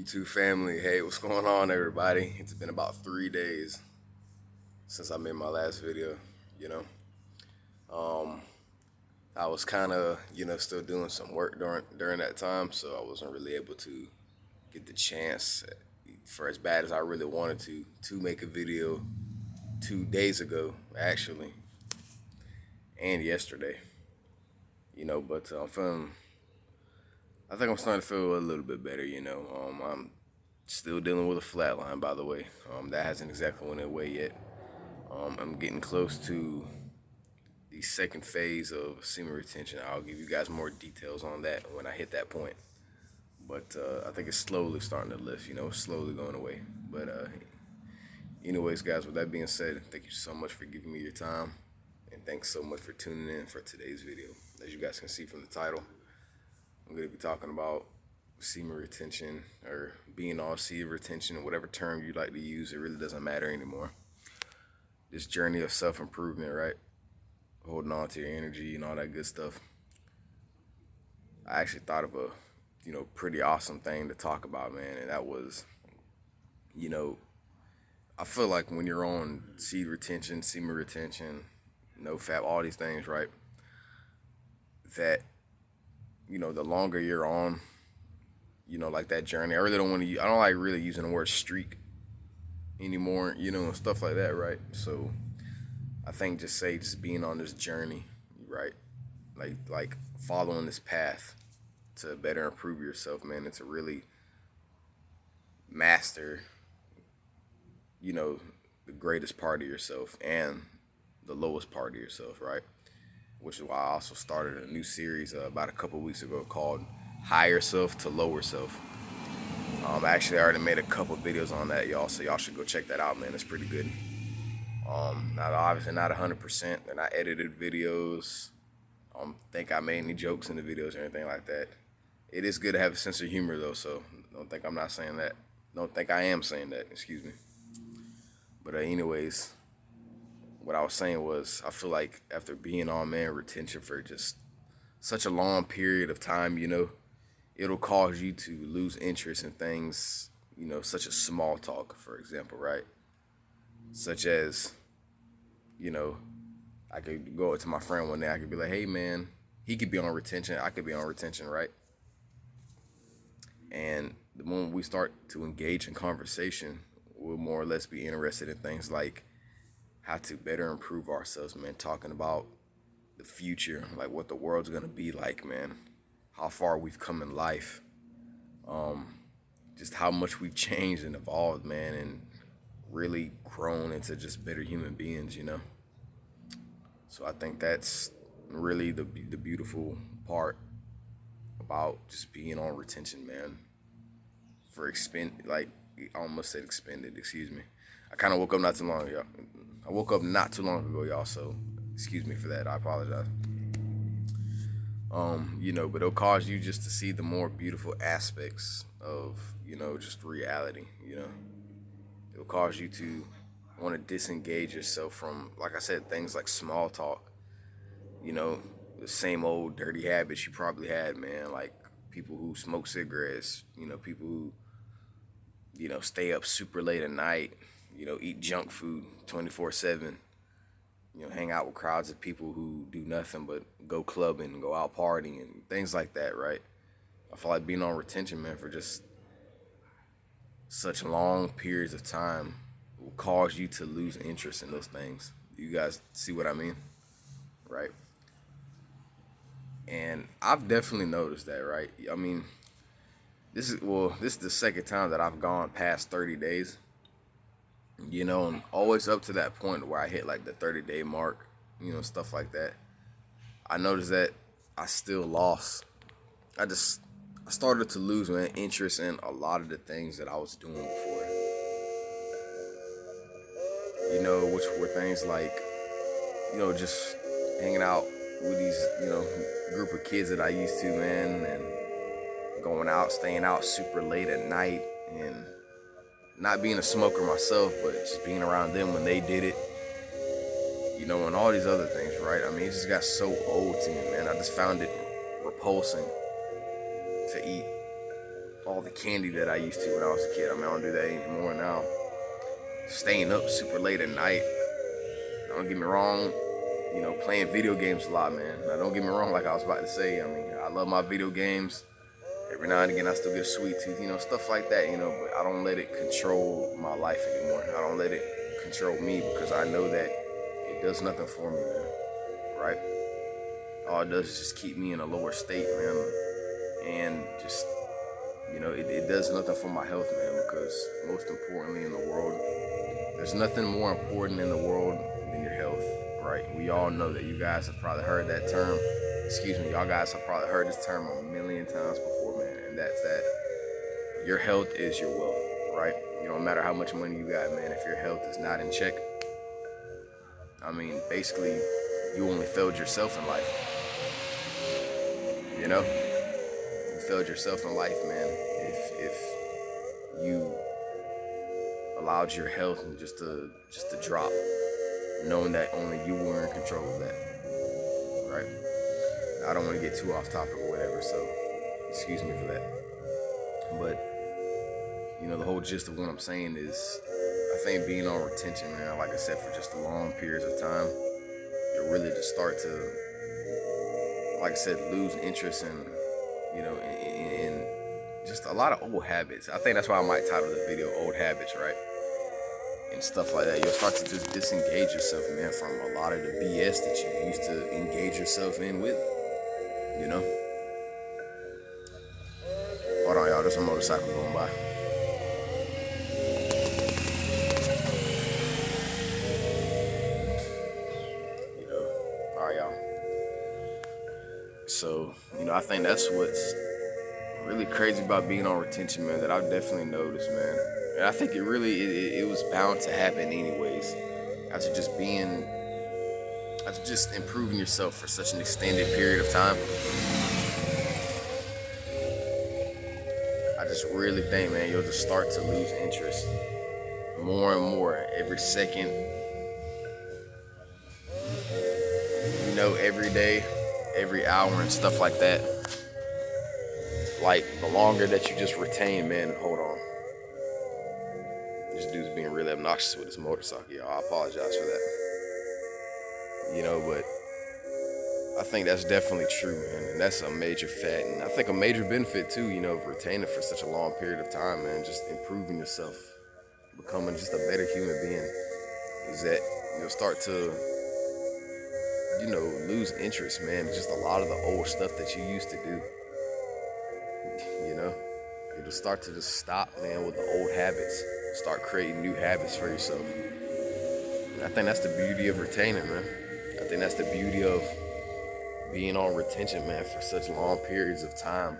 YouTube family, hey, what's going on, everybody? It's been about 3 days since I made my last video. You know, um, I was kind of, still doing some work during that time, so I wasn't really able to get the chance, for as bad as I really wanted to make a video 2 days ago, actually, and yesterday. But I'm feeling. I think I'm starting to feel a little bit better. I'm still dealing with a flat line, by the way. That hasn't exactly went away yet. I'm getting close to the second phase of semen retention. I'll give you guys more details on that when I hit that point. But I think it's slowly starting to lift, it's slowly going away. But anyways, guys, with that being said, thank you so much for giving me your time. And thanks so much for tuning in for today's video. As you guys can see from the title, I'm going to be talking about semen retention, or being on semen retention, whatever term you like to use. It really doesn't matter anymore. This journey of self-improvement, right? Holding on to your energy and all that good stuff. I actually thought of a, pretty awesome thing to talk about, man. And that was, I feel like when you're on seed retention, semen retention, no fap, all these things, right? That, the longer you're on, like that journey. I don't like really using the word streak anymore, and stuff like that, right? So I think just being on this journey, right? Like following this path to better improve yourself, man, and to really master, the greatest part of yourself and the lowest part of yourself, right? Which is why I also started a new series about a couple weeks ago called Higher Self to Lower Self. Actually, I already made a couple videos on that, y'all, so y'all should go check that out, man. It's pretty good. Not obviously not 100%. They're not edited videos. I don't think I made any jokes in the videos or anything like that. It is good to have a sense of humor, though, so don't think I'm not saying that. Don't think I am saying that, excuse me. But anyways, what I was saying was, I feel like after being on, man, retention for just such a long period of time, it'll cause you to lose interest in things, such as small talk, for example, right? Such as, I could go up to my friend one day, I could be like, hey, man, he could be on retention, I could be on retention, right? And the moment we start to engage in conversation, we'll more or less be interested in things like how to better improve ourselves, man, talking about the future, like what the world's gonna be like, man, how far we've come in life, just how much we've changed and evolved, man, and really grown into just better human beings, So I think that's really the beautiful part about just being on retention, man. I almost said expended, excuse me. I kind of woke up not too long ago. I woke up not too long ago, y'all, so excuse me for that. I apologize. But it'll cause you just to see the more beautiful aspects of, just reality, It'll cause you to want to disengage yourself from, like I said, things like small talk, the same old dirty habits you probably had, man, like people who smoke cigarettes, people who, stay up super late at night, eat junk food 24/7, hang out with crowds of people who do nothing but go clubbing, go out partying, and things like that, right? I feel like being on retention, man, for just such long periods of time will cause you to lose interest in those things. You guys see what I mean? Right? And I've definitely noticed that, right? I mean, this is the second time that I've gone past 30 days. And always up to that point where I hit like the 30-day mark, stuff like that. I noticed that I still lost. I started to lose my interest in a lot of the things that I was doing before. Which were things like, just hanging out with these, group of kids that I used to, man, and going out, staying out super late at night, and not being a smoker myself, but just being around them when they did it, and all these other things, right? I mean, it just got so old to me, man. I just found it repulsing to eat all the candy that I used to when I was a kid. I mean, I don't do that anymore now. Staying up super late at night. Don't get me wrong, playing video games a lot, man. Now, don't get me wrong, like I was about to say, I mean, I love my video games. Every now and again, I still get a sweet tooth, stuff like that, but I don't let it control my life anymore. I don't let it control me because I know that it does nothing for me, man, right? All it does is just keep me in a lower state, man, and just, it does nothing for my health, man, because most importantly in the world, there's nothing more important in the world than your health, right? We all know that. You guys have probably heard that term. Y'all guys have probably heard this term a million times before, man. And that's that your health is your wealth, right? No matter how much money you got, man, if your health is not in check, I mean, basically, you only failed yourself in life. You failed yourself in life, man. If you allowed your health just to drop, knowing that only you were in control of that, right? I don't want to get too off topic or whatever, so excuse me for that. But the whole gist of what I'm saying is, I think being on retention, man, like I said, for just long periods of time, you'll really just start to, like I said, lose interest in just a lot of old habits. I think that's why I might title the video "Old Habits," right? And stuff like that. You'll start to just disengage yourself, man, from a lot of the BS that you used to engage yourself in with. Hold on, y'all. There's a motorcycle going by. All right, y'all. So, I think that's what's really crazy about being on retention, man, that I've definitely noticed, man. And I think it was bound to happen anyways. After just improving yourself for such an extended period of time, I just really think, man, you'll just start to lose interest more and more every second, every day, every hour, and stuff like that. Like, the longer that you just retain, man, hold on. This dude's being really obnoxious with his motorcycle, y'all. I apologize for that. But I think that's definitely true, man. And that's a major fact. And I think a major benefit, too, of retaining for such a long period of time, man, just improving yourself, becoming just a better human being, is that you'll start to, lose interest, man. Just a lot of the old stuff that you used to do. It'll start to just stop, man, with the old habits. Start creating new habits for yourself. And I think that's the beauty of retaining, man. I think that's the beauty of being on retention, man, for such long periods of time.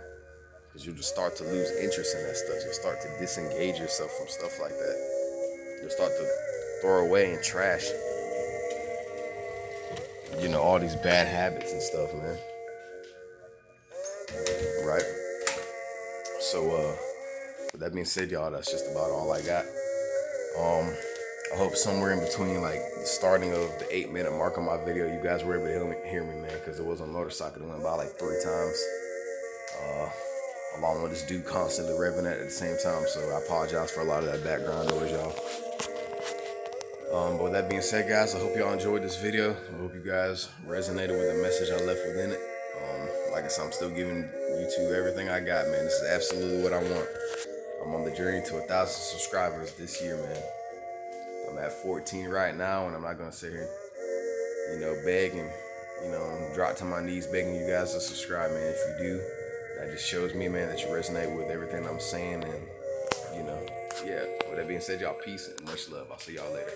Because you'll just start to lose interest in that stuff. You'll start to disengage yourself from stuff like that. You'll start to throw away and trash, all these bad habits and stuff, man. Right? So, with that being said, y'all, that's just about all I got. I hope somewhere in between, like, the starting of the 8-minute mark on my video, you guys were able to hear me, man, because it was on a motorcycle that went by like 3 times, along with this dude constantly revving at the same time, so I apologize for a lot of that background noise, y'all. But with that being said, guys, I hope y'all enjoyed this video. I hope you guys resonated with the message I left within it. Like I said, I'm still giving YouTube everything I got, man. This is absolutely what I want. I'm on the journey to 1,000 subscribers this year, man. I'm at 14 right now, and I'm not gonna sit here, beg and, drop to my knees begging you guys to subscribe, man. If you do, that just shows me, man, that you resonate with everything I'm saying, and, yeah. With that being said, y'all, peace and much love. I'll see y'all later.